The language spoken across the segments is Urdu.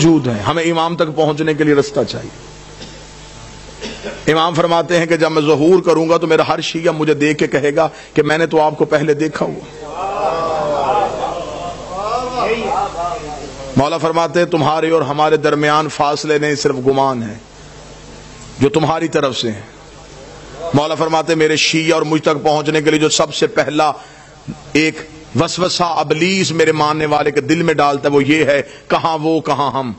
موجود ہیں، ہمیں امام تک پہنچنے کے لیے رستہ چاہیے۔ امام فرماتے ہیں کہ جب میں ظہور کروں گا تو میرا ہر شیعہ مجھے دیکھ کے کہے گا کہ میں نے تو آپ کو پہلے دیکھا ہوا۔ مولا فرماتے ہیں تمہارے اور ہمارے درمیان فاصلے نہیں، صرف گمان ہے جو تمہاری طرف سے ہیں۔ مولا فرماتے ہیں میرے شیعہ اور مجھ تک پہنچنے کے لیے جو سب سے پہلا ایک وسوسہ ابلیس میرے ماننے والے کے دل میں ڈالتا ہے وہ یہ ہے، کہاں وہ کہاں ہم۔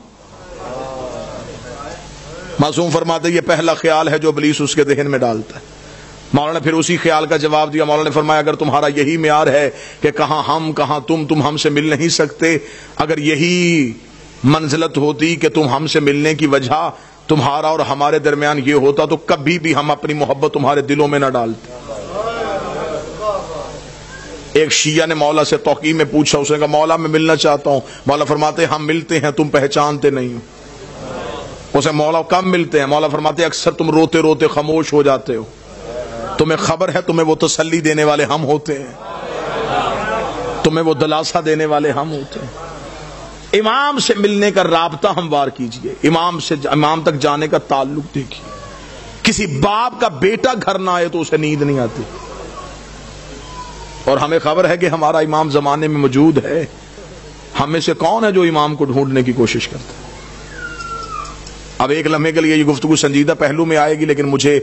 معصوم فرماتے ہیں یہ پہلا خیال ہے جو ابلیس اس کے ذہن میں ڈالتا ہے۔ مولا نے پھر اسی خیال کا جواب دیا، مولا نے فرمایا اگر تمہارا یہی معیار ہے کہ کہاں ہم کہاں تم ہم سے مل نہیں سکتے، اگر یہی منزلت ہوتی کہ تم ہم سے ملنے کی وجہ تمہارا اور ہمارے درمیان یہ ہوتا تو کبھی بھی ہم اپنی محبت تمہارے دلوں میں نہ ڈالتے۔ ایک شیعہ نے مولا سے توقیع میں پوچھا، اس نے کہا مولا میں ملنا چاہتا ہوں۔ مولا فرماتے ہیں ہم ملتے ہیں، تم پہچانتے نہیں ہو۔ اسے مولا کم ملتے ہیں؟ مولا فرماتے ہیں اکثر تم روتے روتے خاموش ہو جاتے ہو، تمہیں خبر ہے تمہیں وہ تسلی دینے والے ہم ہوتے ہیں، تمہیں وہ دلاسا دینے والے ہم ہوتے ہیں۔ امام سے ملنے کا رابطہ ہموار کیجئے، امام تک جانے کا تعلق دیکھیے۔ کسی باپ کا بیٹا گھر نہ آئے تو اسے نیند نہیں آتی، اور ہمیں خبر ہے کہ ہمارا امام زمانے میں موجود ہے۔ ہم میں سے کون ہے جو امام کو ڈھونڈنے کی کوشش کرتا ہے؟ اب ایک لمحے کے لیے یہ گفتگو سنجیدہ پہلو میں آئے گی، لیکن مجھے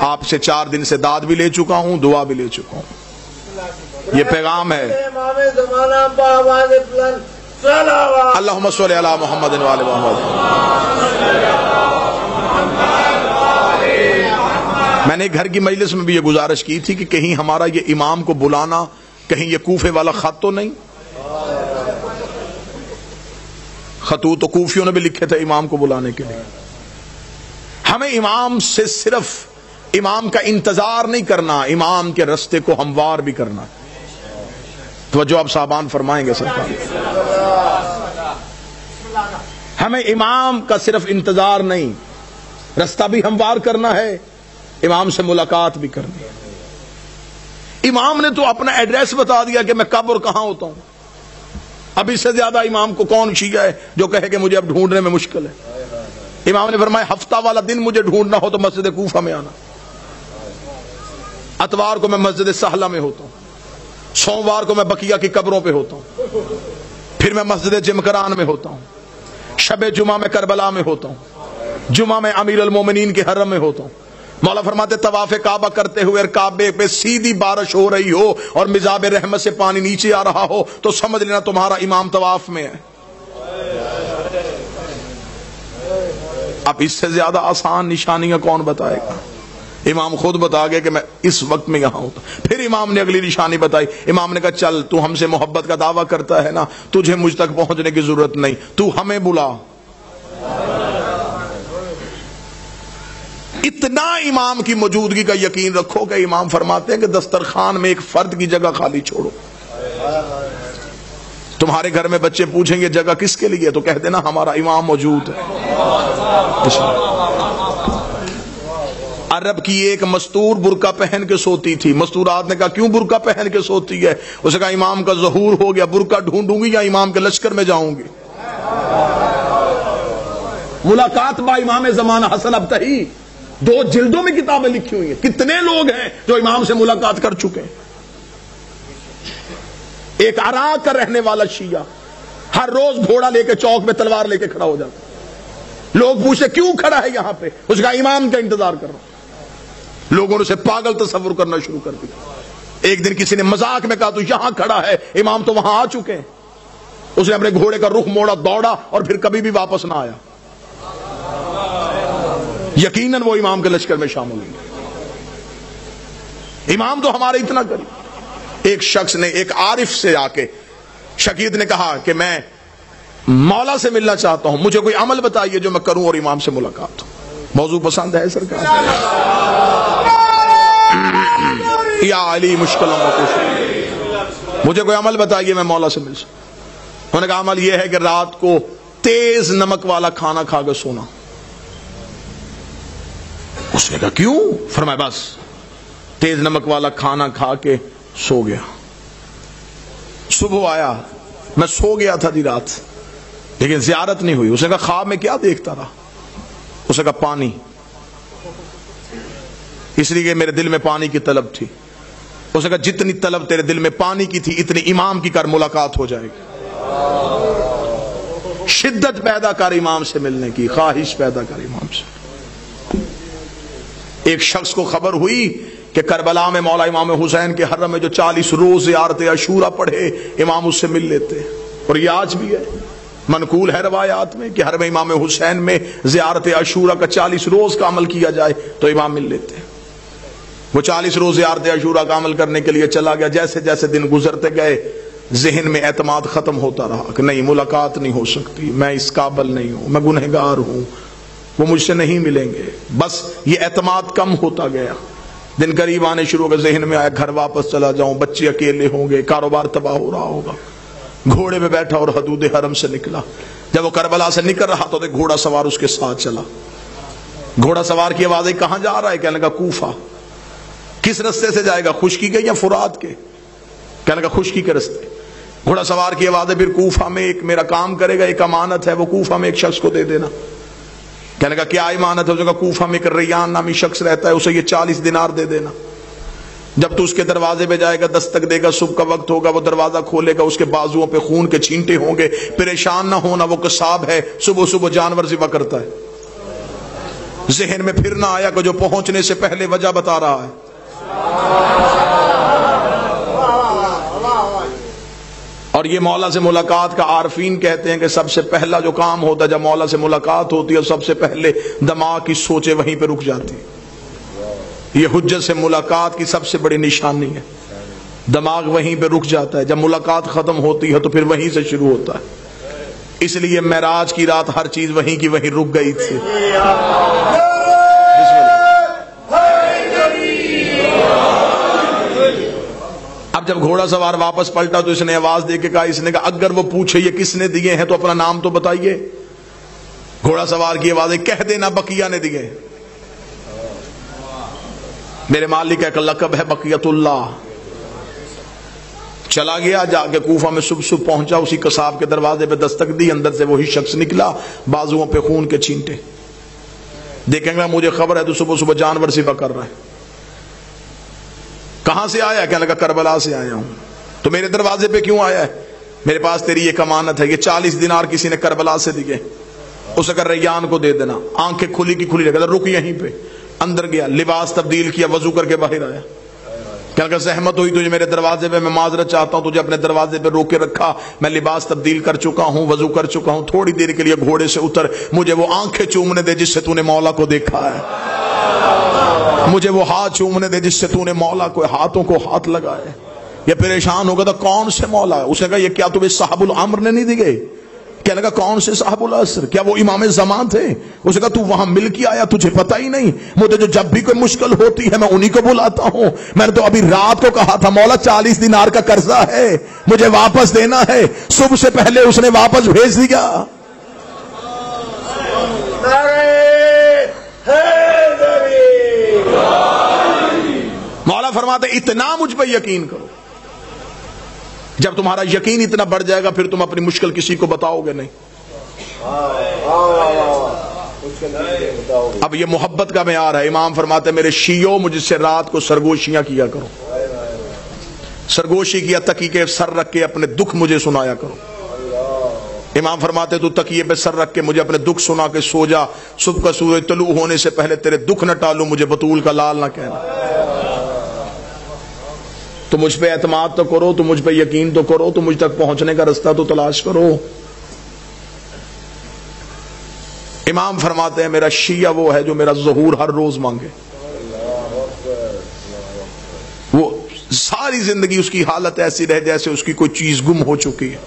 آپ سے 4 دن سے داد بھی لے چکا ہوں، دعا بھی لے چکا ہوں۔ یہ پیغام ہے اللہم صلی علی محمد و آل محمد۔ میں نے گھر کی مجلس میں بھی یہ گزارش کی تھی کہ کہیں ہمارا یہ امام کو بلانا کہیں یہ کوفے والا خط تو نہیں؟ خطوط تو کوفیوں نے بھی لکھے تھے امام کو بلانے کے لیے۔ ہمیں امام سے صرف امام کا انتظار نہیں کرنا، امام کے رستے کو ہموار بھی کرنا۔ توجہ آپ صاحبان فرمائیں گے سرکار؟ ہمیں امام کا صرف انتظار نہیں، رستہ بھی ہموار کرنا ہے، امام سے ملاقات بھی کرنی ہے۔ امام نے تو اپنا ایڈریس بتا دیا کہ میں کب اور کہاں ہوتا ہوں۔ اب اس سے زیادہ امام کو کون شیعہ ہے جو کہے کہ مجھے اب ڈھونڈنے میں مشکل ہے؟ امام نے فرمایا ہفتہ والا دن مجھے ڈھونڈنا ہو تو مسجد کوفہ میں آنا، اتوار کو میں مسجد سہلہ میں ہوتا ہوں، سوموار کو میں بقیہ کی قبروں پہ ہوتا ہوں، پھر میں مسجد جمکران میں ہوتا ہوں، شب جمعہ میں کربلا میں ہوتا ہوں، جمعہ میں امیر المومنین کے حرم میں ہوتا ہوں۔ مولا فرماتے طواف کعبہ کرتے ہوئے اور کعبے پہ سیدھی بارش ہو رہی ہو اور مزاب رحمت سے پانی نیچے آ رہا ہو تو سمجھ لینا تمہارا امام طواف میں ہے۔ اب اس سے زیادہ آسان نشانیاں کون بتائے گا؟ امام خود بتا گئے کہ میں اس وقت میں یہاں ہوتا۔ پھر امام نے اگلی نشانی بتائی، امام نے کہا چل تو ہم سے محبت کا دعویٰ کرتا ہے نا، تجھے مجھ تک پہنچنے کی ضرورت نہیں، تو ہمیں بلا۔ اتنا امام کی موجودگی کا یقین رکھو کہ امام فرماتے ہیں کہ دسترخوان میں ایک فرد کی جگہ خالی چھوڑو۔ تمہارے گھر میں بچے پوچھیں گے جگہ کس کے لیے تو کہہ دینا ہمارا امام موجود ہے۔ عرب کی ایک مستور برقع پہن کے سوتی تھی، مستورات نے کہا کیوں برقع پہن کے سوتی ہے؟ اس نے کہا امام کا ظہور ہو گیا، برقع ڈھونڈوں گی یا امام کے لشکر میں جاؤں گی؟ ملاقات با امام زمانہ حسن ابتہی، 2 جلدوں میں کتابیں لکھی ہوئی ہیں۔ کتنے لوگ ہیں جو امام سے ملاقات کر چکے ہیں؟ ایک عراق کا رہنے والا شیعہ ہر روز گھوڑا لے کے چوک میں تلوار لے کے کھڑا ہو جاتا، لوگ پوچھتے کیوں کھڑا ہے یہاں پہ؟ اس کا امام کا انتظار کر رہا ہوں۔ لوگوں نے اسے پاگل تصور کرنا شروع کر دیا۔ ایک دن کسی نے مذاق میں کہا تو یہاں کھڑا ہے، امام تو وہاں آ چکے ہیں۔ اس نے اپنے گھوڑے کا رخ موڑا، دوڑا اور پھر کبھی بھی واپس نہ آیا۔ یقیناً وہ امام کے لشکر میں شامل ہوئے۔ امام تو ہمارے اتنا قریب۔ ایک شخص نے ایک عارف سے آ کے شقیق نے کہا کہ میں مولا سے ملنا چاہتا ہوں، مجھے کوئی عمل بتائیے جو میں کروں اور امام سے ملاقات ہو۔ موضوع پسند ہے سرکار؟ یا علی مشکلوں میں کچھ، مجھے کوئی عمل بتائیے میں مولا سے مل سکوں۔ انہوں نے کہا عمل یہ ہے کہ رات کو تیز نمک والا کھانا کھا کے سونا۔ اس نے کہا کیوں؟ فرمایا بس تیز نمک والا کھانا کھا کے سو گیا، صبح آیا میں سو گیا تھا دی رات، لیکن زیارت نہیں ہوئی. اسے کہا خواب میں کیا دیکھتا رہا؟ اسے کہا پانی، اس لیے کہ میرے دل میں پانی کی طلب تھی. اسے کہا جتنی طلب تیرے دل میں پانی کی تھی اتنی امام کی کر، ملاقات ہو جائے گی. شدت پیدا کر امام سے ملنے کی، خواہش پیدا کر امام سے. ایک شخص کو خبر ہوئی کہ کربلا میں مولا امام حسین کے حرم میں جو 40 روز زیارت عاشورہ پڑھے امام اس سے مل لیتے ہیں. اور یہ آج بھی ہے، منقول ہے روایات میں کہ حرم امام حسین میں زیارت عاشورہ کا 40 روز کا عمل کیا جائے تو امام مل لیتے ہیں. وہ 40 روز زیارت عاشورہ کا عمل کرنے کے لیے چلا گیا. جیسے جیسے دن گزرتے گئے ذہن میں اعتماد ختم ہوتا رہا کہ نہیں، ملاقات نہیں ہو سکتی، میں اس قابل نہیں ہوں، میں گنہگار ہوں، وہ مجھ سے نہیں ملیں گے. بس یہ اعتماد کم ہوتا گیا. دن قریب آنے شروع ہو گئے. ذہن میں آیا گھر واپس چلا جاؤں، بچے اکیلے ہوں گے، کاروبار تباہ ہو رہا ہوگا. گھوڑے پہ بیٹھا اور حدود حرم سے نکلا. جب وہ کربلا سے نکل رہا تو گھوڑا سوار اس کے ساتھ چلا. گھوڑا سوار کی آواز آئی، کہاں جا رہا ہے؟ کہنے لگا کوفہ. کس رستے سے جائے گا، خشکی کے یا فرات کے؟ کہنے لگا خشکی کے رستے. گھوڑا سوار کی آواز ہے، پھر کوفہ میں ایک میرا کام کرے گا، ایک امانت ہے، وہ کوفہ میں ایک شخص کو دے دینا. کہنے لگا کیا امانت ہے؟ اس نے کہا کوفہ میں ایک ریان نامی شخص رہتا ہے، اسے یہ 40 دینار دے دینا. جب تو اس کے دروازے پہ جائے گا، دستک دے گا، صبح کا وقت ہوگا، وہ دروازہ کھولے گا، اس کے بازوؤں پہ خون کے چھینٹے ہوں گے. پریشان نہ ہونا، وہ قصاب ہے، صبح صبح جانور ذبح کرتا ہے. ذہن میں پھر نہ آیا کہ جو پہنچنے سے پہلے وجہ بتا رہا ہے. اور یہ مولا سے ملاقات کا عارفین کہتے ہیں کہ سب سے پہلا جو کام ہوتا ہے جب مولا سے ملاقات ہوتی ہے، سب سے پہلے دماغ کی سوچیں وہیں پہ رک جاتی. یہ حجت سے ملاقات کی سب سے بڑی نشانی ہے. دماغ وہیں پہ رک جاتا ہے. جب ملاقات ختم ہوتی ہے تو پھر وہیں سے شروع ہوتا ہے. اس لیے معراج کی رات ہر چیز وہیں کی وہیں رک گئی تھی. اب جب گھوڑا سوار واپس پلٹا تو اس نے آواز دے کے کہا، اس نے کہا اگر وہ پوچھے یہ کس نے دیے ہیں تو اپنا نام تو بتائیے. گھوڑا سوار کی آواز ہے، کہہ دینا بقیہ نے دیے. میرے مالک کا ایک لقب ہے بقیت اللہ. چلا گیا، جا کے کوفہ میں صبح پہنچا. اسی قصاب کے دروازے پہ دستک دی، اندر سے وہی شخص نکلا، بازوؤں پہ خون کے چھینٹے. دیکھیں گے مجھے خبر ہے تو صبح صبح جانور ذبح کر رہا ہے. کہاں سے آیا؟ کہنے لگا کربلا سے آیا ہوں. تو میرے دروازے پہ کیوں آیا ہے؟ میرے پاس تیری ایک امانت ہے، یہ 40 دینار کسی نے کربلا سے دیے، اسے کہا ریان کو دے دینا. آنکھیں کھلی کی کھلی رکھ، رک یہیں پہ. اندر گیا، لباس تبدیل کیا، وضو کر کے باہر آیا. کہنے لگا زحمت ہوئی تجھے میرے دروازے پہ، میں معذرت چاہتا ہوں، تجھے اپنے دروازے پہ روک کے رکھا. میں لباس تبدیل کر چکا ہوں، وضو کر چکا ہوں. تھوڑی دیر کے لیے گھوڑے سے اتر، مجھے وہ آنکھیں چومنے دے جس سے تو نے مولا کو دیکھا ہے. مجھے وہ ہاتھ چومنے دے جس سے تو نے مولا کو ہاتھوں کو ہاتھ لگائے. یہ پریشان ہوگا تھا کون سے مولا ہے؟ اس نے کہا یہ کیا تمہیں صاحب الامر نے نہیں دیے؟ کہنے لگا کون سے صاحب العصر؟ کیا وہ امام زمان تھے؟ اس نے کہا تو وہاں مل کے آیا، تجھے پتہ ہی نہیں؟ مجھے جو جب بھی کوئی مشکل ہوتی ہے میں انہی کو بلاتا ہوں. میں نے تو ابھی رات کو کہا تھا مولا 40 دینار کا قرضہ ہے، مجھے واپس دینا ہے. صبح سے پہلے اس نے واپس بھیج دیا. مولا فرماتے اتنا مجھ پہ یقین کرو. جب تمہارا یقین اتنا بڑھ جائے گا پھر تم اپنی مشکل کسی کو بتاؤ گے نہیں. اب یہ محبت کا معیار ہے. امام فرماتے میرے شیعوں مجھ سے رات کو سرگوشیاں کیا کرو. سرگوشی کیا، تکیے کے سر رکھ کے اپنے دکھ مجھے سنایا کرو. امام فرماتے تو تکیے پہ سر رکھ کے مجھے اپنے دکھ سنا کے سو جا. صبح کا سورج طلوع ہونے سے پہلے تیرے دکھ نہ ٹالوں، مجھے بطول کا لال نہ کہنا. تو مجھ پہ اعتماد تو کرو، تو مجھ پہ یقین تو کرو، تو مجھ تک پہنچنے کا رستہ تو تلاش کرو. امام فرماتے ہیں میرا شیعہ وہ ہے جو میرا ظہور ہر روز مانگے. وہ ساری زندگی اس کی حالت ایسی رہے جیسے اس کی کوئی چیز گم ہو چکی ہے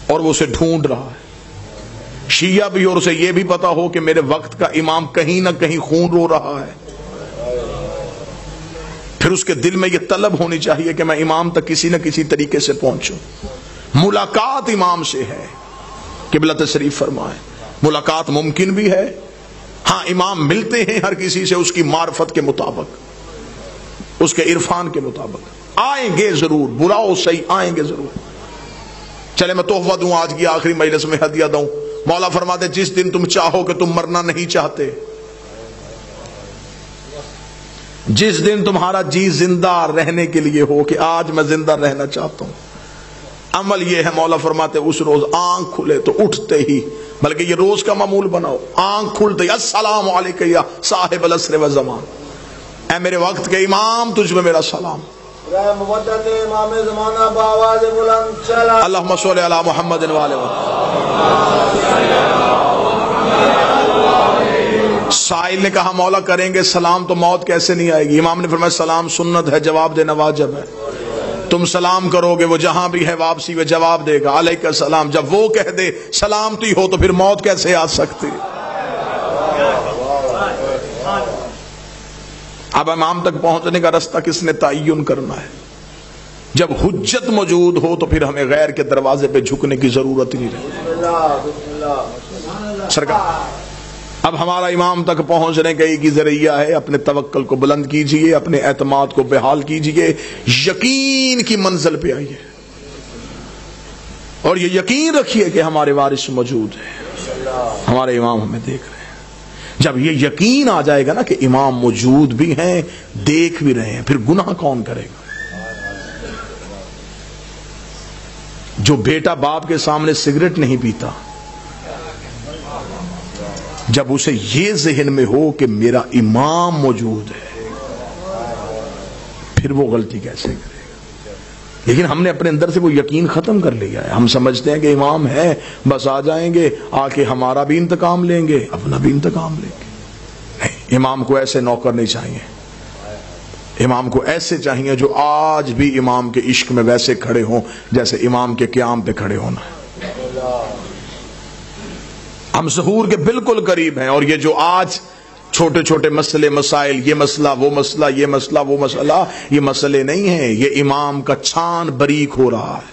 اور وہ اسے ڈھونڈ رہا ہے. شیعہ بھی اور اسے یہ بھی پتا ہو کہ میرے وقت کا امام کہیں نہ کہیں خون رو رہا ہے. پھر اس کے دل میں یہ طلب ہونی چاہیے کہ میں امام تک کسی نہ کسی طریقے سے پہنچوں. ملاقات امام سے ہے. قبلہ تشریف فرمائے ملاقات ممکن بھی ہے. ہاں امام ملتے ہیں ہر کسی سے اس کی معرفت کے مطابق، اس کے عرفان کے مطابق. آئیں گے ضرور، برا ہو صحیح آئیں گے ضرور. چلے میں تحفہ دوں آج کی آخری مجلس میں، ہدیہ دوں. مولا فرماتے جس دن تم چاہو کہ تم مرنا نہیں چاہتے، جس دن تمہارا جی زندہ رہنے کے لیے ہو کہ آج میں زندہ رہنا چاہتا ہوں، عمل یہ ہے مولا فرماتے اس روز آنکھ کھلے تو اٹھتے ہی، بلکہ یہ روز کا معمول بناؤ، آنکھ کھلتے ہی السلام علیکم یا صاحب العصر والزمان، اے میرے وقت کے امام تجھ میں میرا سلام. اللہم صلی علی محمد وآلہ وسلم. سائل نے کہا مولا کریں گے سلام تو موت کیسے نہیں آئے گی؟ امام نے فرمایا سلام سنت ہے، جواب دینا واجب ہے. تم سلام کرو گے وہ جہاں بھی ہے واپسی میں جواب دے گا علیکہ السلام. جب وہ کہہ دے سلامتی ہو تو پھر موت کیسے آ سکتی؟ اب امام تک پہنچنے کا رستہ کس نے تعین کرنا ہے؟ جب حجت موجود ہو تو پھر ہمیں غیر کے دروازے پہ جھکنے کی ضرورت نہیں رہتی. سرکار اب ہمارا امام تک پہنچنے کا ایک ہی ذریعہ ہے، اپنے توکل کو بلند کیجئے، اپنے اعتماد کو بحال کیجئے، یقین کی منزل پہ آئیے اور یہ یقین رکھیے کہ ہمارے وارث موجود ہیں، ہمارے امام ہمیں دیکھ رہے ہیں. جب یہ یقین آ جائے گا نا کہ امام موجود بھی ہیں دیکھ بھی رہے ہیں، پھر گناہ کون کرے گا؟ جو بیٹا باپ کے سامنے سگریٹ نہیں پیتا، جب اسے یہ ذہن میں ہو کہ میرا امام موجود ہے، پھر وہ غلطی کیسے کرے گا؟ لیکن ہم نے اپنے اندر سے وہ یقین ختم کر لیا ہے. ہم سمجھتے ہیں کہ امام ہے بس آ جائیں گے، آ کے ہمارا بھی انتقام لیں گے، اپنا بھی انتقام لیں گے. نہیں، امام کو ایسے نوکر نہیں چاہیے. امام کو ایسے چاہیے جو آج بھی امام کے عشق میں ویسے کھڑے ہوں جیسے امام کے قیام پہ کھڑے ہونا ہے. ہم ظہور کے بالکل قریب ہیں، اور یہ جو آج چھوٹے چھوٹے مسئلے مسائل، یہ مسئلہ وہ مسئلہ، یہ مسئلہ وہ مسئلہ، یہ مسئلے نہیں ہیں، یہ امام کا چھان بریک ہو رہا ہے.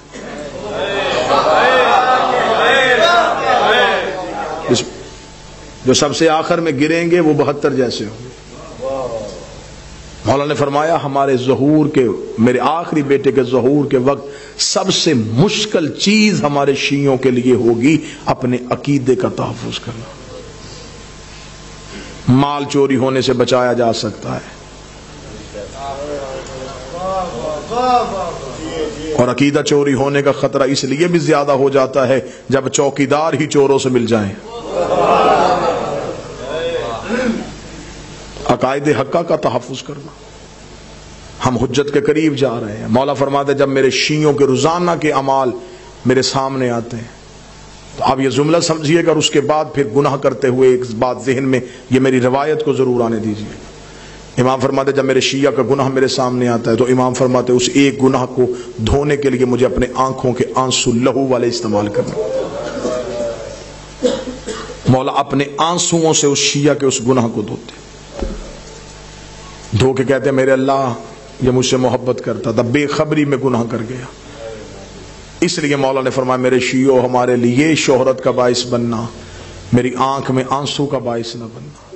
جو سب سے آخر میں گریں گے وہ 72 جیسے ہوں گے. مولا نے فرمایا ہمارے ظہور کے، میرے آخری بیٹے کے ظہور کے وقت سب سے مشکل چیز ہمارے شیعوں کے لیے ہوگی اپنے عقیدے کا تحفظ کرنا. مال چوری ہونے سے بچایا جا سکتا ہے، اور عقیدہ چوری ہونے کا خطرہ اس لیے بھی زیادہ ہو جاتا ہے جب چوکیدار ہی چوروں سے مل جائیں. عقائد حقہ کا تحفظ کرنا. ہم حجت کے قریب جا رہے ہیں. مولا فرماتے جب میرے شیعوں کے روزانہ کے اعمال میرے سامنے آتے ہیں تو آپ یہ جملہ سمجھیے گا، اور اس کے بعد پھر گناہ کرتے ہوئے ایک بات ذہن میں، یہ میری روایت کو ضرور آنے دیجیے. امام فرماتے جب میرے شیعہ کا گناہ میرے سامنے آتا ہے تو امام فرماتے اس ایک گناہ کو دھونے کے لیے مجھے اپنے آنکھوں کے آنسو لہو والے استعمال کرنا. مولا اپنے آنسوؤں سے اس شیعہ کے اس گناہ کو دھوتے، دھو کے کہتے ہیں میرے اللہ یہ مجھ سے محبت کرتا تھا، بے خبری میں گناہ کر گیا. اس لیے مولا نے فرمایا میرے شیعوں ہمارے لیے شہرت کا باعث بننا، میری آنکھ میں آنسو کا باعث نہ بننا.